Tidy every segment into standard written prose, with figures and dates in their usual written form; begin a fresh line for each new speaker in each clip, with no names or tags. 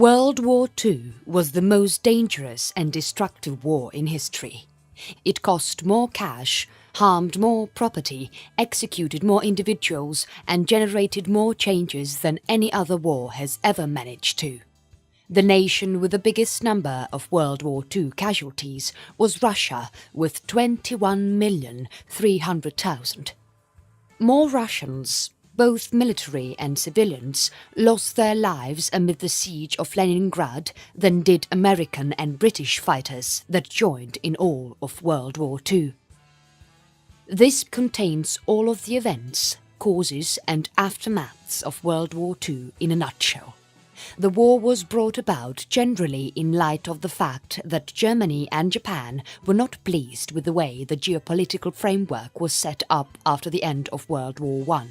World War II was the most dangerous and destructive war in history. It cost more cash, harmed more property, executed more individuals, and generated more changes than any other war has ever managed to. The nation with the biggest number of World War II casualties was Russia, with 21,300,000. More Russians, both military and civilians, lost their lives amid the siege of Leningrad than did American and British fighters that joined in all of World War II. This contains all of the events, causes and aftermaths of World War II in a nutshell. The war was brought about generally in light of the fact that Germany and Japan were not pleased with the way the geopolitical framework was set up after the end of World War I.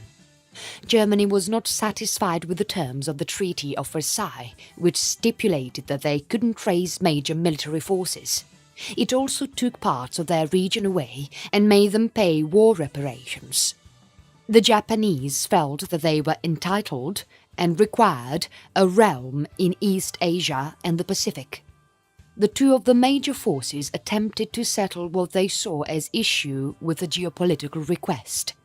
Germany was not satisfied with the terms of the Treaty of Versailles, which stipulated that they couldn't raise major military forces. It also took parts of their region away and made them pay war reparations. The Japanese felt that they were entitled and required a realm in East Asia and the Pacific. The two of the major forces attempted to settle what they saw as issue with a geopolitical request.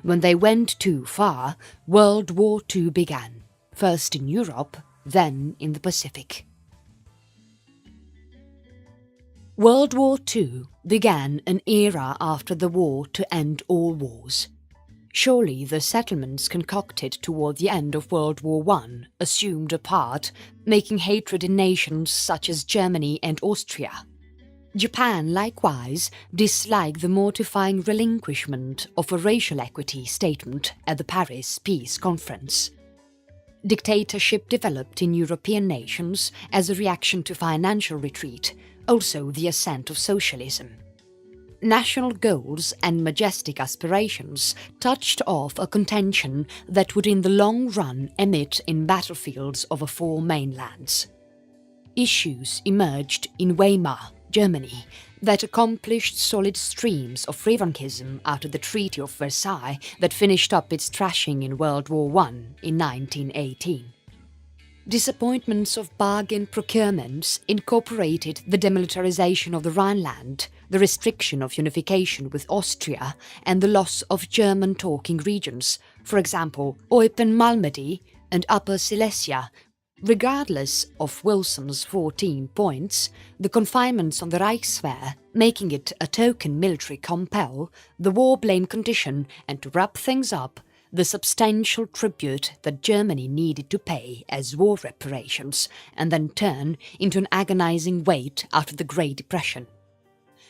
When they went too far, World War II began, first in Europe, then in the Pacific. World War II began an era after the war to end all wars. Surely the settlements concocted toward the end of World War I assumed a part, making hatred in nations such as Germany and Austria. Japan, likewise, disliked the mortifying relinquishment of a racial equity statement at the Paris Peace Conference. Dictatorship developed in European nations as a reaction to financial retreat, also the ascent of socialism. National goals and majestic aspirations touched off a contention that would in the long run emit in battlefields over four mainlands. Issues emerged in Weimar, Germany, that accomplished solid streams of revanchism after the Treaty of Versailles that finished up its trashing in World War I in 1918. Disappointments of bargain procurements incorporated the demilitarization of the Rhineland, the restriction of unification with Austria, and the loss of German-talking regions, for example, Eupen-Malmedy and Upper Silesia. Regardless of Wilson's 14 points, the confinements on the Reichswehr, making it a token military compel, the war-blame condition, and to wrap things up, the substantial tribute that Germany needed to pay as war reparations and then turn into an agonizing wait after the Great Depression.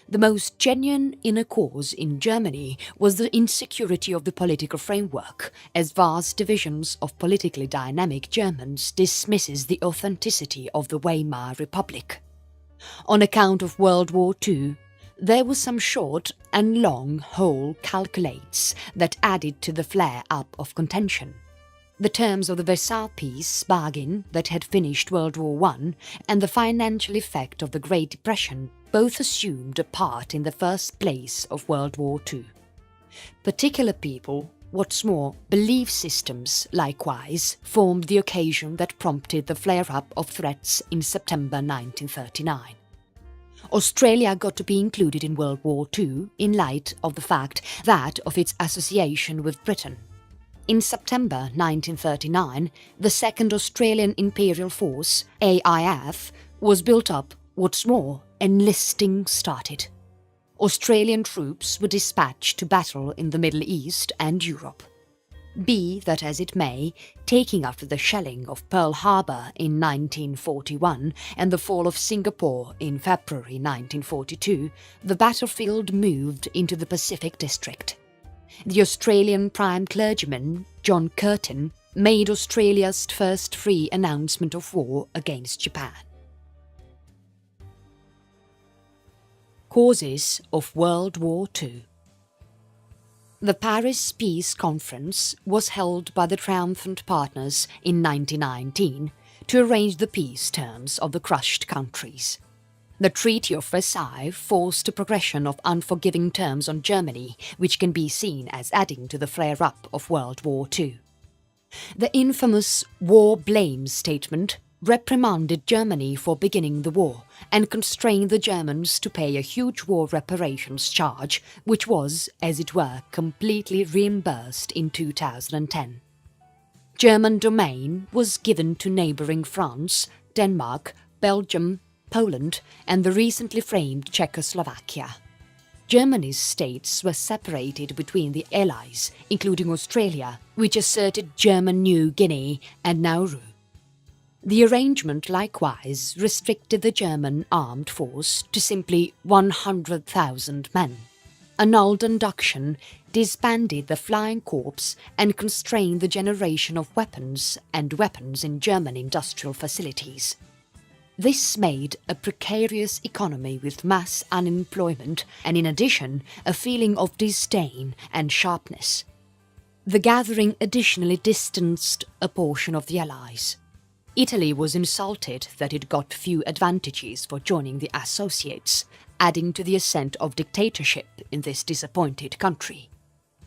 The most genuine inner cause in Germany was the insecurity of the political framework, as vast divisions of politically dynamic Germans dismisses the authenticity of the Weimar Republic. On account of World War II, there was some short and long hole calculates that added to the flare-up of contention. The terms of the Versailles peace bargain that had finished World War I and the financial effect of the Great Depression both assumed a part in the first place of World War II. Particular people, what's more, belief systems, likewise, formed the occasion that prompted the flare-up of threats in September 1939. Australia got to be included in World War II in light of the fact that of its association with Britain. In September 1939, the Second Australian Imperial Force, AIF, was built up. What's more, enlisting started. Australian troops were dispatched to battle in the Middle East and Europe. Be that as it may, taking after the shelling of Pearl Harbor in 1941 and the fall of Singapore in February 1942, the battlefield moved into the Pacific District. The Australian Prime Clergyman, John Curtin, made Australia's first free announcement of war against Japan. Causes of World War II. The Paris Peace Conference was held by the triumphant partners in 1919 to arrange the peace terms of the crushed countries. The Treaty of Versailles forced a progression of unforgiving terms on Germany, which can be seen as adding to the flare-up of World War II. The infamous war blame statement reprimanded Germany for beginning the war and constrained the Germans to pay a huge war reparations charge, which was, as it were, completely reimbursed in 2010. German domain was given to neighbouring France, Denmark, Belgium, Poland and the recently framed Czechoslovakia. Germany's states were separated between the Allies, including Australia, which asserted German New Guinea and Nauru. The arrangement likewise restricted the German armed force to simply 100,000 men, annulled induction, disbanded the Flying Corps and constrained the generation of weapons in German industrial facilities. This made a precarious economy with mass unemployment and, in addition, a feeling of disdain and sharpness. The gathering additionally distanced a portion of the Allies. Italy was insulted that it got few advantages for joining the Associates, adding to the ascent of dictatorship in this disappointed country.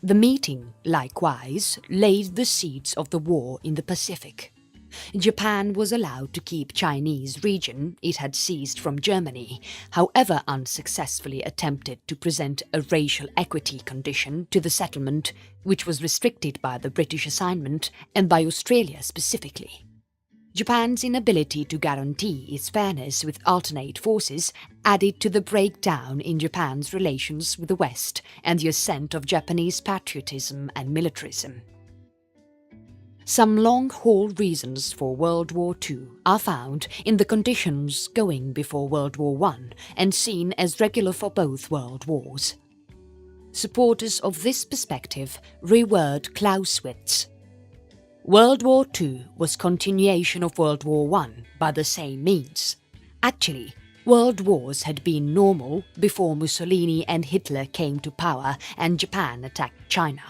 The meeting, likewise, laid the seeds of the war in the Pacific. Japan was allowed to keep Chinese region it had seized from Germany, however unsuccessfully attempted to present a racial equity condition to the settlement, which was restricted by the British assignment and by Australia specifically. Japan's inability to guarantee its fairness with alternate forces added to the breakdown in Japan's relations with the West and the ascent of Japanese patriotism and militarism. Some long-haul reasons for World War II are found in the conditions going before World War I and seen as regular for both world wars. Supporters of this perspective reword Clausewitz. World War II was continuation of World War I by the same means. Actually, world wars had been normal before Mussolini and Hitler came to power and Japan attacked China.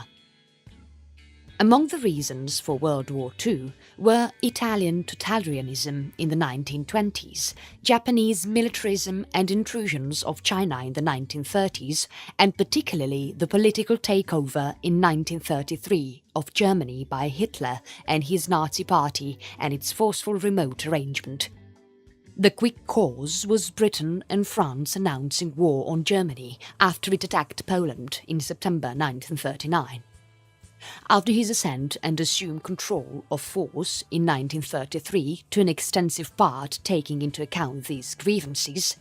Among the reasons for World War II were Italian totalitarianism in the 1920s, Japanese militarism and intrusions of China in the 1930s, and particularly the political takeover in 1933 of Germany by Hitler and his Nazi Party and its forceful remote arrangement. The quick cause was Britain and France announcing war on Germany after it attacked Poland in September 1939. After his ascent and assumed control of force in 1933 to an extensive part taking into account these grievances,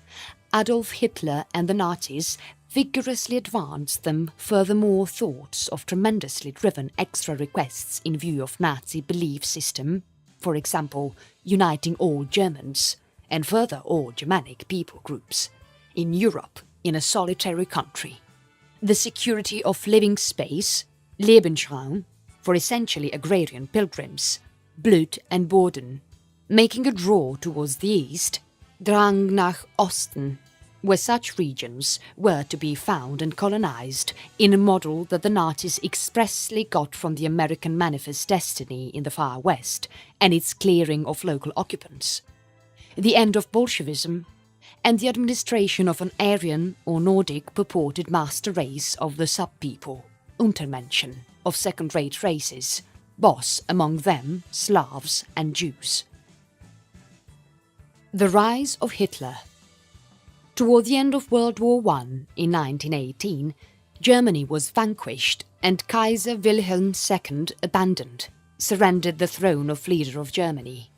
Adolf Hitler and the Nazis vigorously advanced them furthermore thoughts of tremendously driven extra requests in view of Nazi belief system, for example, uniting all Germans, and further all Germanic people groups, in Europe in a solitary country. The security of living space, Lebensraum, for essentially agrarian pilgrims, Blut and Boden, making a draw towards the east, Drang nach Osten, where such regions were to be found and colonized in a model that the Nazis expressly got from the American Manifest Destiny in the Far West and its clearing of local occupants. The end of Bolshevism and the administration of an Aryan or Nordic purported master race of the sub-people, Untermenschen, of second-rate races, boss among them Slavs and Jews. The rise of Hitler. Toward the end of World War I, in 1918, Germany was vanquished and Kaiser Wilhelm II abandoned, surrendered the throne of leader of Germany.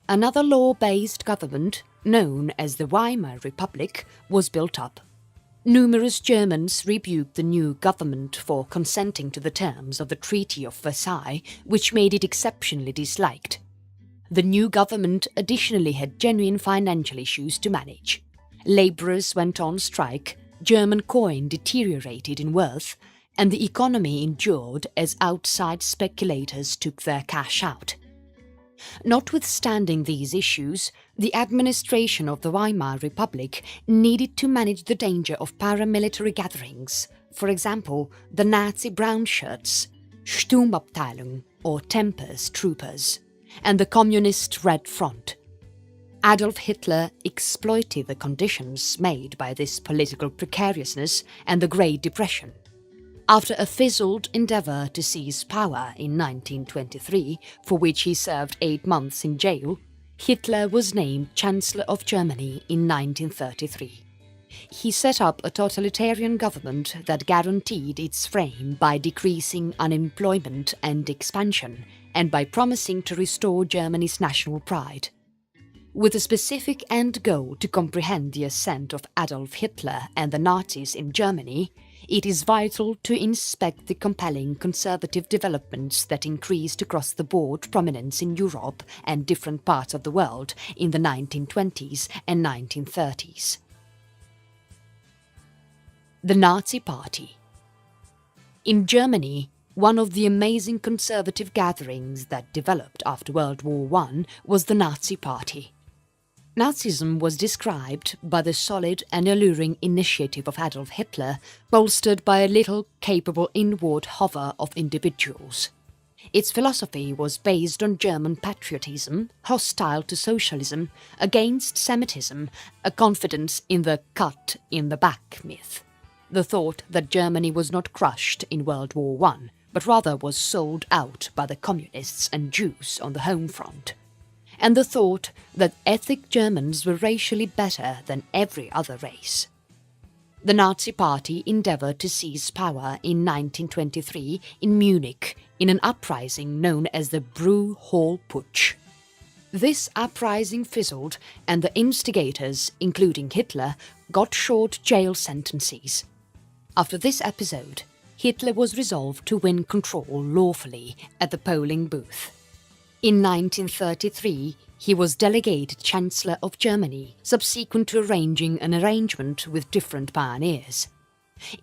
Another law-based government, known as the Weimar Republic, was built up. Numerous Germans rebuked the new government for consenting to the terms of the Treaty of Versailles, which made it exceptionally disliked. The new government additionally had genuine financial issues to manage. Labourers went on strike, German coin deteriorated in worth, and the economy endured as outside speculators took their cash out. Notwithstanding these issues, the administration of the Weimar Republic needed to manage the danger of paramilitary gatherings, for example, the Nazi brown shirts, Sturmabteilung or Tempest troopers, and the Communist Red Front. Adolf Hitler exploited the conditions made by this political precariousness and the Great Depression. After a fizzled endeavour to seize power in 1923, for which he served 8 months in jail, Hitler was named Chancellor of Germany in 1933. He set up a totalitarian government that guaranteed its frame by decreasing unemployment and expansion, and by promising to restore Germany's national pride. With a specific end goal to comprehend the ascent of Adolf Hitler and the Nazis in Germany, it is vital to inspect the compelling conservative developments that increased across-the-board prominence in Europe and different parts of the world in the 1920s and 1930s. The Nazi Party. In Germany, one of the amazing conservative gatherings that developed after World War I was the Nazi Party. Nazism was described by the solid and alluring initiative of Adolf Hitler, bolstered by a little capable inward hover of individuals. Its philosophy was based on German patriotism, hostile to socialism, against Semitism, a confidence in the cut in the back myth, the thought that Germany was not crushed in World War I, but rather was sold out by the communists and Jews on the home front, and the thought that ethnic Germans were racially better than every other race. The Nazi Party endeavoured to seize power in 1923 in Munich in an uprising known as the Brew Hall Putsch. This uprising fizzled, and the instigators, including Hitler, got short jail sentences. After this episode, Hitler was resolved to win control lawfully at the polling booth. In 1933, he was delegated Chancellor of Germany, subsequent to arranging an arrangement with different pioneers.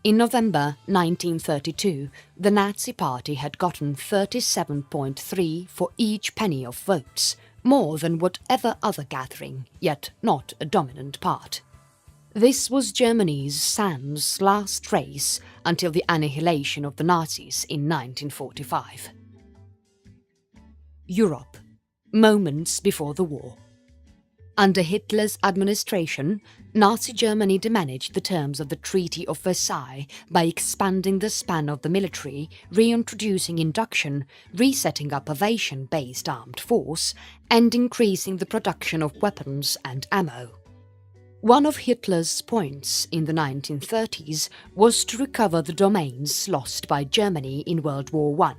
In November 1932, the Nazi Party had gotten 37.3 for each penny of votes, more than whatever other gathering, yet not a dominant part. This was Germany's sans last race until the annihilation of the Nazis in 1945. Europe. Moments before the war. Under Hitler's administration, Nazi Germany managed the terms of the Treaty of Versailles by expanding the span of the military, reintroducing induction, resetting up aviation-based armed force, and increasing the production of weapons and ammo. One of Hitler's points in the 1930s was to recover the domains lost by Germany in World War I.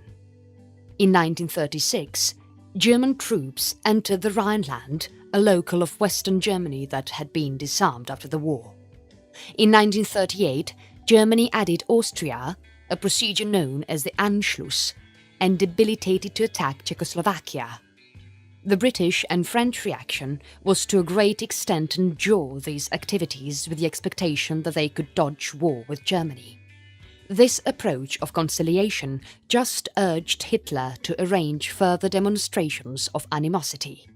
In 1936, German troops entered the Rhineland, a local of Western Germany that had been disarmed after the war. In 1938, Germany added Austria, a procedure known as the Anschluss, and debilitated to attack Czechoslovakia. The British and French reaction was to a great extent to endure these activities with the expectation that they could dodge war with Germany. This approach of conciliation just urged Hitler to arrange further demonstrations of animosity.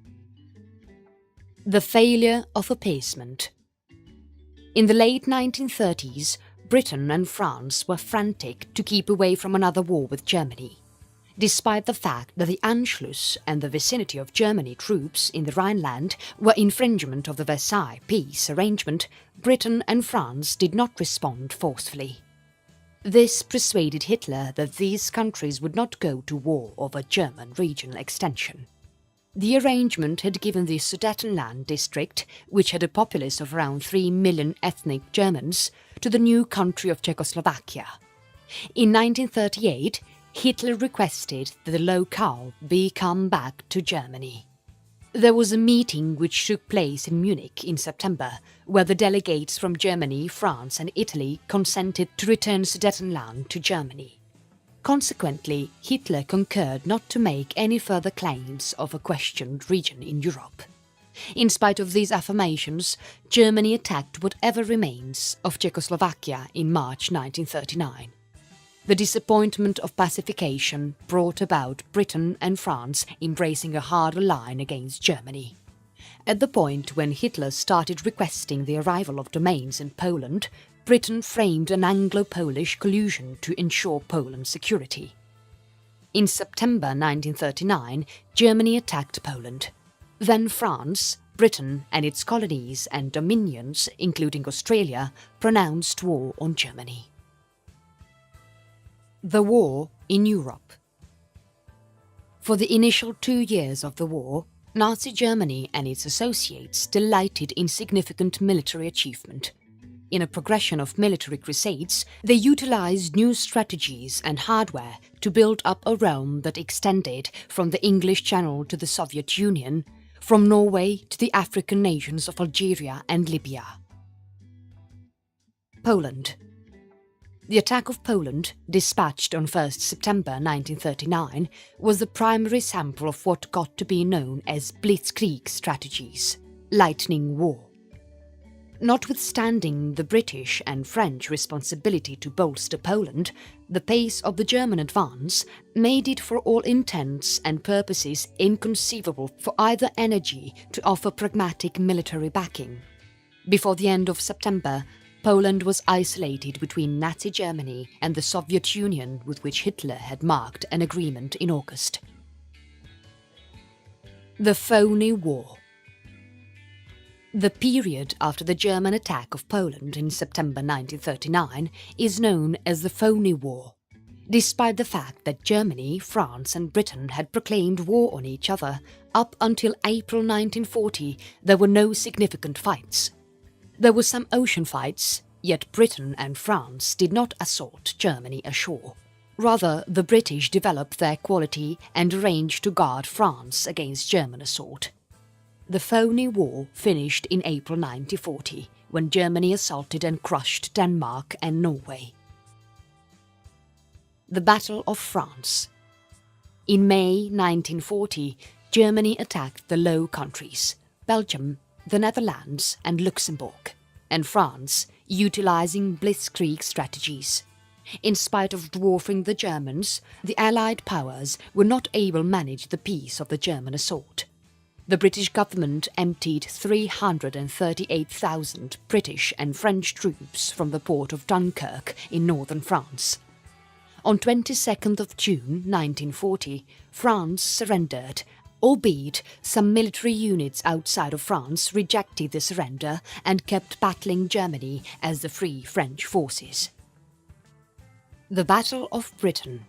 The Failure of Appeasement. In the late 1930s, Britain and France were frantic to keep away from another war with Germany. Despite the fact that the Anschluss and the vicinity of German troops in the Rhineland were infringement of the Versailles peace arrangement, Britain and France did not respond forcefully. This persuaded Hitler that these countries would not go to war over German regional extension. The arrangement had given the Sudetenland district, which had a populace of around 3 million ethnic Germans, to the new country of Czechoslovakia. In 1938, Hitler requested that the locale be come back to Germany. There was a meeting which took place in Munich in September, where the delegates from Germany, France and Italy consented to return Sudetenland to Germany. Consequently, Hitler concurred not to make any further claims of a questioned region in Europe. In spite of these affirmations, Germany attacked whatever remains of Czechoslovakia in March 1939. The disappointment of pacification brought about Britain and France embracing a harder line against Germany. At the point when Hitler started requesting the arrival of domains in Poland, Britain framed an Anglo-Polish collusion to ensure Poland's security. In September 1939, Germany attacked Poland. Then France, Britain and its colonies and dominions, including Australia, pronounced war on Germany. The war in Europe. For the initial 2 years of the war, Nazi Germany and its associates delighted in significant military achievement. In a progression of military crusades, they utilized new strategies and hardware to build up a realm that extended from the English Channel to the Soviet Union, from Norway to the African nations of Algeria and Libya. Poland. The attack of Poland, dispatched on 1st September 1939, was the primary sample of what got to be known as Blitzkrieg strategies, lightning war. Notwithstanding the British and French responsibility to bolster Poland, the pace of the German advance made it for all intents and purposes inconceivable for either energy to offer pragmatic military backing. Before the end of September, Poland was isolated between Nazi Germany and the Soviet Union, with which Hitler had marked an agreement in August. The Phony War. The period after the German attack of Poland in September 1939 is known as the Phony War. Despite the fact that Germany, France and Britain had proclaimed war on each other, up until April 1940 there were no significant fights. There were some ocean fights, yet Britain and France did not assault Germany ashore. Rather, the British developed their quality and arranged to guard France against German assault. The Phony War finished in April 1940, when Germany assaulted and crushed Denmark and Norway. The Battle of France. In May 1940, Germany attacked the Low Countries, Belgium, the Netherlands and Luxembourg, and France, utilizing blitzkrieg strategies. In spite of dwarfing the Germans, the Allied powers were not able to manage the pace of the German assault. The British government emptied 338,000 British and French troops from the port of Dunkirk in northern France. On 22nd of June 1940, France surrendered, albeit some military units outside of France rejected the surrender and kept battling Germany as the Free French Forces. The Battle of Britain.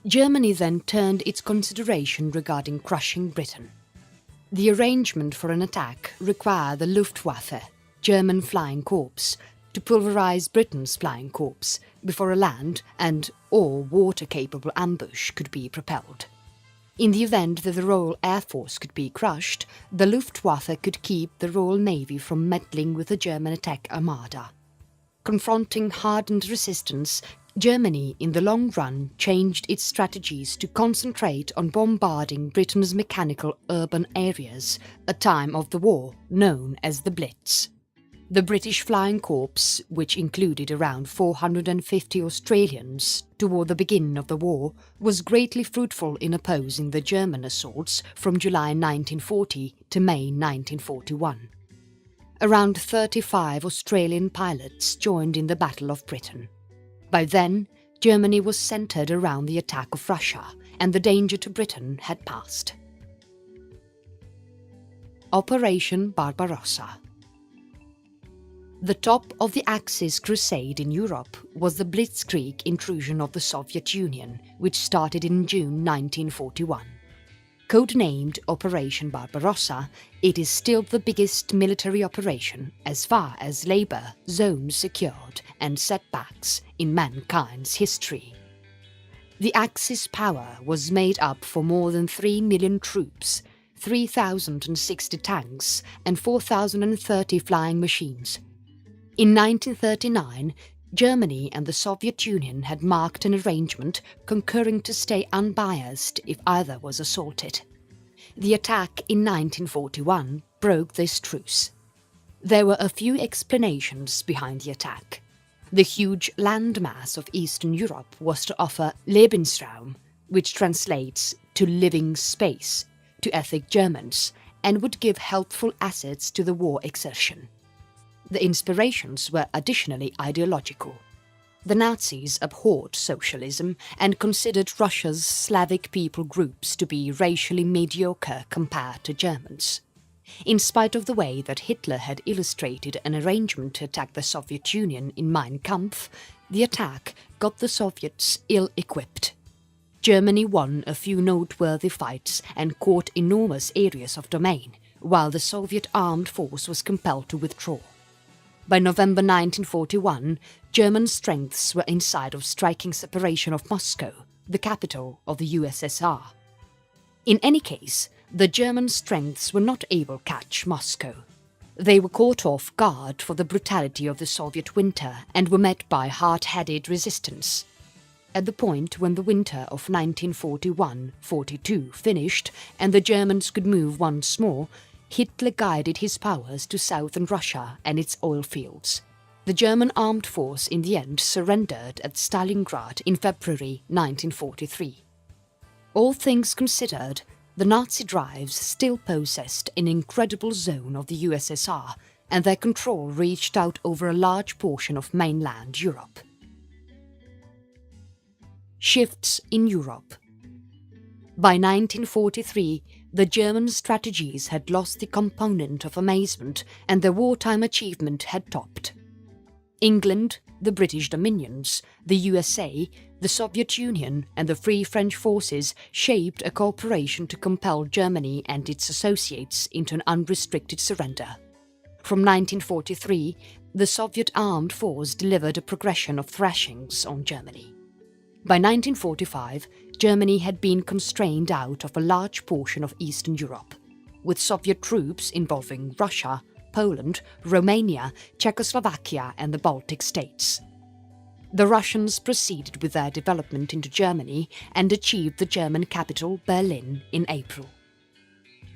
Germany then turned its consideration regarding crushing Britain. The arrangement for an attack required the Luftwaffe, German flying corps, to pulverize Britain's flying corps before a land and or water-capable ambush could be propelled. In the event that the Royal Air Force could be crushed, the Luftwaffe could keep the Royal Navy from meddling with the German attack armada. Confronting hardened resistance, Germany in the long run changed its strategies to concentrate on bombarding Britain's mechanical urban areas, a time of the war known as the Blitz. The British Flying Corps, which included around 450 Australians toward the beginning of the war, was greatly fruitful in opposing the German assaults from July 1940 to May 1941. Around 35 Australian pilots joined in the Battle of Britain. By then, Germany was centred around the attack of Russia, and the danger to Britain had passed. Operation Barbarossa. The top of the Axis crusade in Europe was the Blitzkrieg intrusion of the Soviet Union, which started in June 1941. Codenamed Operation Barbarossa, it is still the biggest military operation as far as labour, zones secured and setbacks in mankind's history. The Axis power was made up for more than 3 million troops, 3,060 tanks and 4,030 flying machines. In 1939, Germany and the Soviet Union had marked an arrangement concurring to stay unbiased if either was assaulted. The attack in 1941 broke this truce. There were a few explanations behind the attack. The huge landmass of Eastern Europe was to offer Lebensraum, which translates to living space, to ethnic Germans, and would give helpful assets to the war exertion. The inspirations were additionally ideological. The Nazis abhorred socialism and considered Russia's Slavic people groups to be racially mediocre compared to Germans. In spite of the way that Hitler had illustrated an arrangement to attack the Soviet Union in Mein Kampf, the attack got the Soviets ill-equipped. Germany won a few noteworthy fights and caught enormous areas of domain, while the Soviet armed force was compelled to withdraw. By November 1941, German strengths were in sight of striking separation of Moscow, the capital of the USSR. In any case, the German strengths were not able to catch Moscow. They were caught off guard for the brutality of the Soviet winter and were met by hard-headed resistance. At the point when the winter of 1941-42 finished and the Germans could move once more, Hitler guided his powers to southern Russia and its oil fields. The German armed force in the end surrendered at Stalingrad in February 1943. All things considered, the Nazi drives still possessed an incredible zone of the USSR, and their control reached out over a large portion of mainland Europe. Shifts in Europe. By 1943, the German strategies had lost the component of amazement and their wartime achievement had topped. England, the British dominions, the USA, the Soviet Union and the Free French forces shaped a cooperation to compel Germany and its associates into an unrestricted surrender. From 1943, the Soviet armed force delivered a progression of thrashings on Germany. By 1945, Germany had been constrained out of a large portion of Eastern Europe, with Soviet troops involving Russia, Poland, Romania, Czechoslovakia and the Baltic states. The Russians proceeded with their development into Germany and achieved the German capital, Berlin, in April.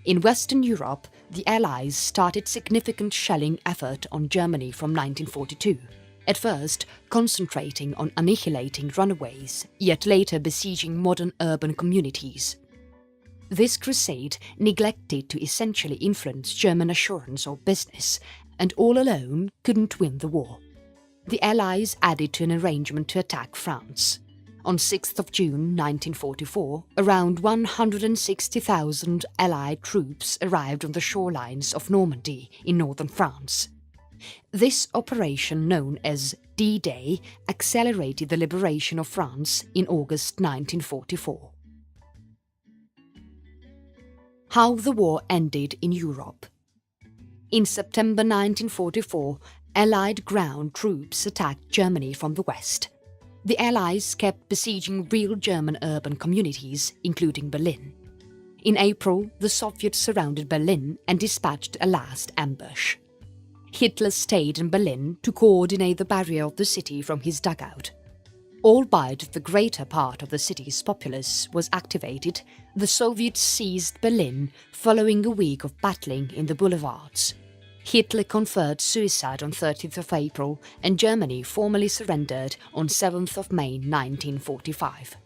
In Western Europe, the Allies started significant shelling effort on Germany from 1942. At first concentrating on annihilating runaways, yet later besieging modern urban communities. This crusade neglected to essentially influence German assurance or business, and all alone couldn't win the war. The Allies added to an arrangement to attack France. On 6th of June 1944, around 160,000 Allied troops arrived on the shorelines of Normandy in northern France. This operation, known as D-Day, accelerated the liberation of France in August 1944. How the war ended in Europe. In September 1944, Allied ground troops attacked Germany from the west. The Allies kept besieging real German urban communities, including Berlin. In April, the Soviets surrounded Berlin and dispatched a last ambush. Hitler stayed in Berlin to coordinate the barrier of the city from his dugout. Albeit the greater part of the city's populace was activated, the Soviets seized Berlin following a week of battling in the boulevards. Hitler conferred suicide on 30th of April and Germany formally surrendered on 7th of May 1945.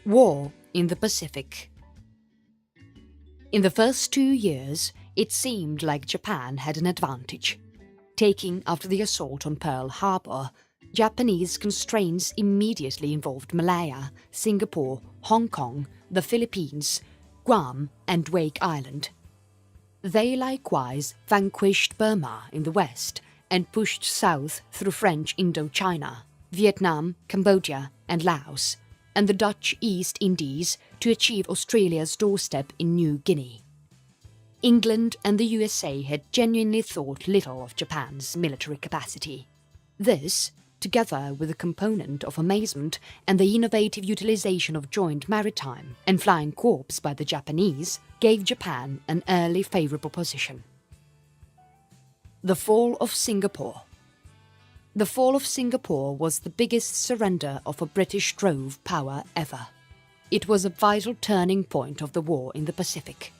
War in the Pacific. In the first 2 years, it seemed like Japan had an advantage. Taking after the assault on Pearl Harbor, Japanese constraints immediately involved Malaya, Singapore, Hong Kong, the Philippines, Guam and Wake Island. They likewise vanquished Burma in the west and pushed south through French Indochina, Vietnam, Cambodia and Laos, and the Dutch East Indies to achieve Australia's doorstep in New Guinea. England and the USA had genuinely thought little of Japan's military capacity. This, together with a component of amazement and the innovative utilization of joint maritime and flying corps by the Japanese, gave Japan an early favourable position. The fall of Singapore. The fall of Singapore was the biggest surrender of a British drove power ever. It was a vital turning point of the war in the Pacific.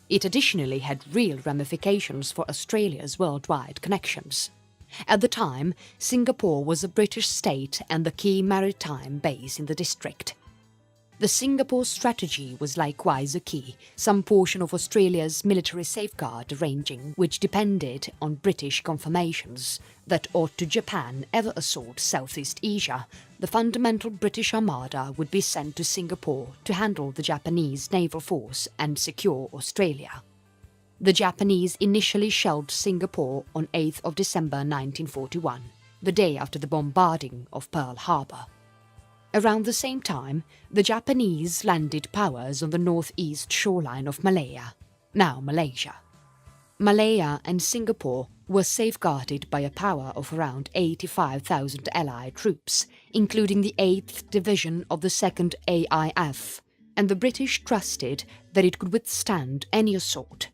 It additionally had real ramifications for Australia's worldwide connections. At the time, Singapore was a British state and the key maritime base in the district. The Singapore strategy was likewise a key, some portion of Australia's military safeguard arranging which depended on British confirmations that ought to Japan ever assault Southeast Asia, the fundamental British Armada would be sent to Singapore to handle the Japanese naval force and secure Australia. The Japanese initially shelled Singapore on 8th of December 1941, the day after the bombarding of Pearl Harbor. Around the same time, the Japanese landed powers on the northeast shoreline of Malaya, now Malaysia. Malaya and Singapore were safeguarded by a power of around 85,000 Allied troops, including the 8th Division of the 2nd AIF, and the British trusted that it could withstand any assault.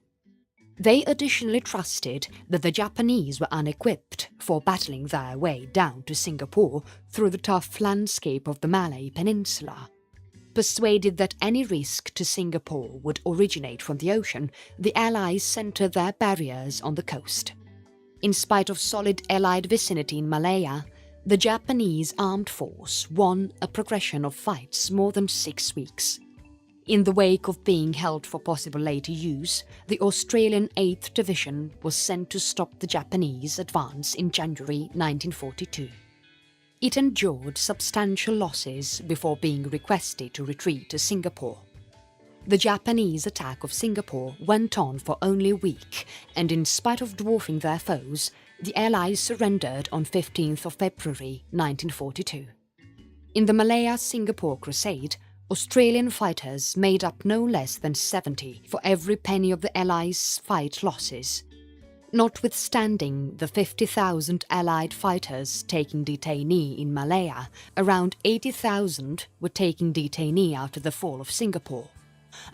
They additionally trusted that the Japanese were unequipped for battling their way down to Singapore through the tough landscape of the Malay Peninsula. Persuaded that any risk to Singapore would originate from the ocean, the Allies centred their barriers on the coast. In spite of solid Allied vicinity in Malaya, the Japanese armed force won a progression of fights more than 6 weeks. In the wake of being held for possible later use, the Australian 8th Division was sent to stop the Japanese advance in January 1942. It endured substantial losses before being requested to retreat to Singapore. The Japanese attack of Singapore went on for only a week, and in spite of dwarfing their foes, the Allies surrendered on 15th of February 1942. In the Malaya-Singapore Crusade, Australian fighters made up no less than 70 for every penny of the Allies' fight losses. Notwithstanding the 50,000 Allied fighters taking detainee in Malaya, around 80,000 were taking detainee after the fall of Singapore.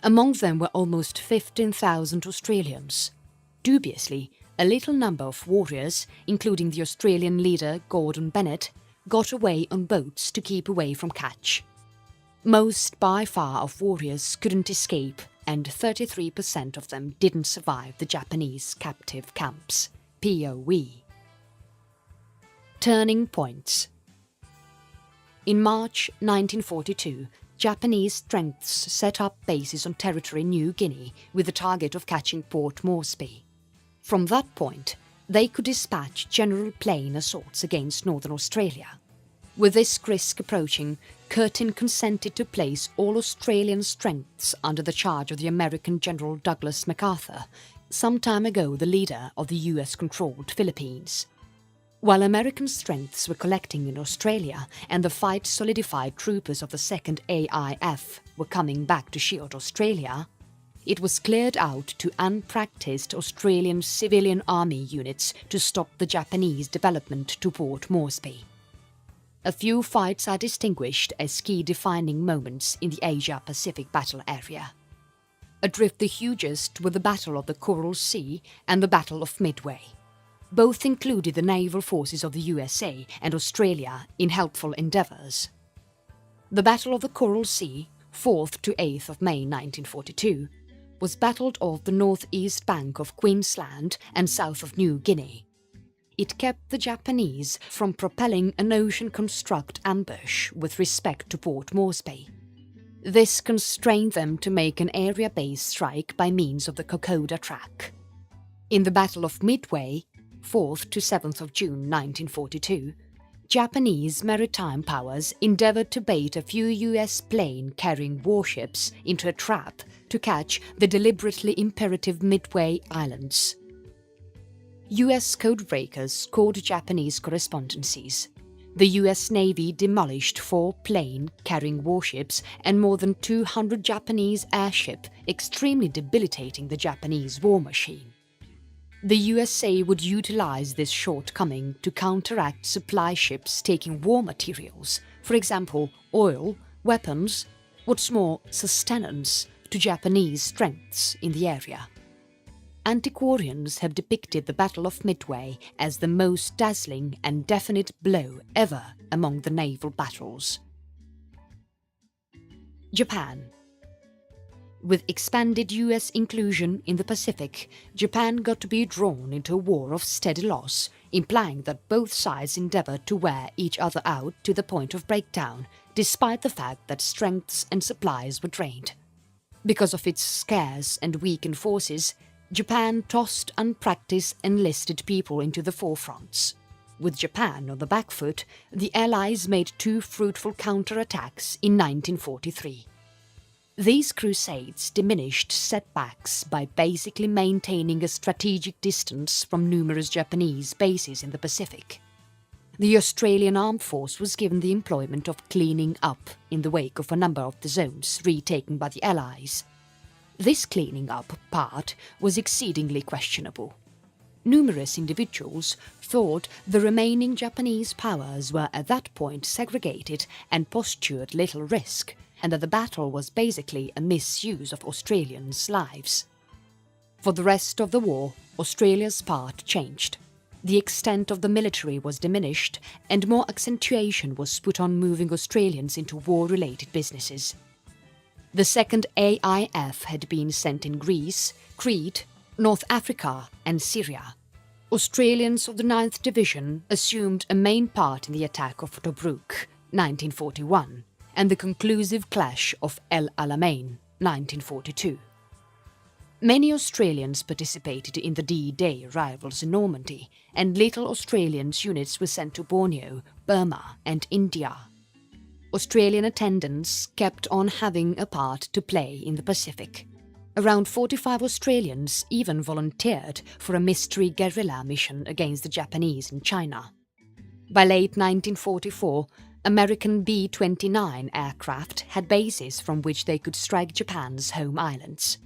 Among them were almost 15,000 Australians. Dubiously, a little number of warriors, including the Australian leader Gordon Bennett, got away on boats to keep away from catch. Most by far of warriors couldn't escape, and 33% of them didn't survive the Japanese captive camps, POE. Turning points. In March 1942, Japanese strengths set up bases on territory in New Guinea with the target of catching Port Moresby. From that point, they could dispatch general plane assaults against Northern Australia. With this risk approaching, Curtin consented to place all Australian strengths under the charge of the American General Douglas MacArthur, some time ago the leader of the US-controlled Philippines. While American strengths were collecting in Australia and the fight-solidified troopers of the 2nd AIF were coming back to shield Australia, it was cleared out to unpracticed Australian civilian army units to stop the Japanese development to Port Moresby. A few fights are distinguished as key defining moments in the Asia-Pacific battle area. Adrift the hugest were the Battle of the Coral Sea and the Battle of Midway. Both included the naval forces of the USA and Australia in helpful endeavours. The Battle of the Coral Sea, 4th to 8th of May 1942, was battled off the northeast bank of Queensland and south of New Guinea. It kept the Japanese from propelling an ocean construct ambush with respect to Port Moresby. This constrained them to make an area-based strike by means of the Kokoda Track. In the Battle of Midway, 4th to 7th of June 1942, Japanese maritime powers endeavoured to bait a few US plane-carrying warships into a trap to catch the deliberately imperative Midway Islands. US codebreakers scored Japanese correspondencies. The US Navy demolished 4 plane-carrying warships and more than 200 Japanese airships, extremely debilitating the Japanese war machine. The USA would utilize this shortcoming to counteract supply ships taking war materials, for example, oil, weapons, what's more, sustenance, to Japanese strengths in the area. Antiquarians have depicted the Battle of Midway as the most dazzling and definite blow ever among the naval battles. Japan. With expanded US inclusion in the Pacific, Japan got to be drawn into a war of steady loss, implying that both sides endeavoured to wear each other out to the point of breakdown, despite the fact that strengths and supplies were drained. Because of its scarce and weakened forces, Japan tossed unpracticed enlisted people into the forefronts. With Japan on the back foot, the Allies made 2 fruitful counterattacks in 1943. These crusades diminished setbacks by basically maintaining a strategic distance from numerous Japanese bases in the Pacific. The Australian Armed Force was given the employment of cleaning up in the wake of a number of the zones retaken by the Allies. This cleaning up part was exceedingly questionable. Numerous individuals thought the remaining Japanese powers were at that point segregated and postured little risk, and that the battle was basically a misuse of Australians' lives. For the rest of the war, Australia's part changed. The extent of the military was diminished, and more accentuation was put on moving Australians into war-related businesses. The second AIF had been sent in Greece, Crete, North Africa and Syria. Australians of the 9th Division assumed a main part in the attack of Tobruk, 1941, and the conclusive clash of El Alamein, 1942. Many Australians participated in the D-Day arrivals in Normandy, and little Australian units were sent to Borneo, Burma and India. Australian attendants kept on having a part to play in the Pacific. Around 45 Australians even volunteered for a mystery guerrilla mission against the Japanese in China. By late 1944, American B-29 aircraft had bases from which they could strike Japan's home islands.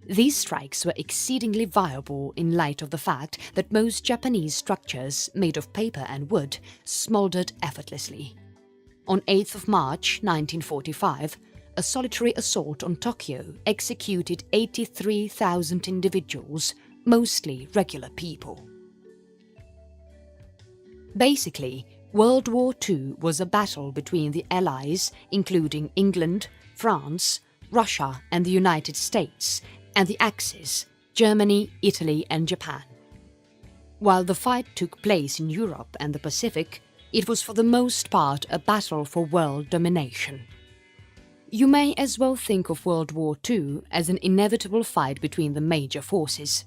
These strikes were exceedingly viable in light of the fact that most Japanese structures, made of paper and wood, smouldered effortlessly. On 8th of March 1945, a solitary assault on Tokyo executed 83,000 individuals, mostly regular people. Basically, World War II was a battle between the Allies, including England, France, Russia and the United States, and the Axis, Germany, Italy and Japan. While the fight took place in Europe and the Pacific, it was for the most part a battle for world domination. You may as well think of World War II as an inevitable fight between the major forces.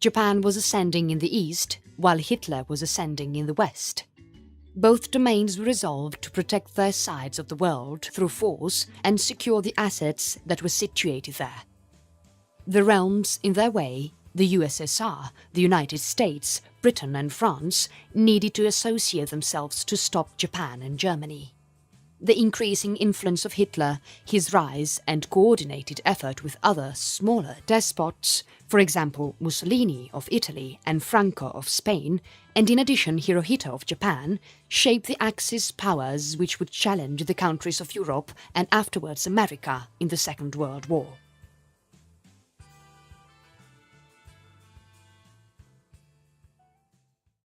Japan was ascending in the east, while Hitler was ascending in the west. Both domains were resolved to protect their sides of the world through force and secure the assets that were situated there. The realms, in their way, the USSR, the United States, Britain and France, needed to associate themselves to stop Japan and Germany. The increasing influence of Hitler, his rise and coordinated effort with other, smaller despots, for example Mussolini of Italy and Franco of Spain, and in addition Hirohito of Japan, shaped the Axis powers which would challenge the countries of Europe and afterwards America in the Second World War.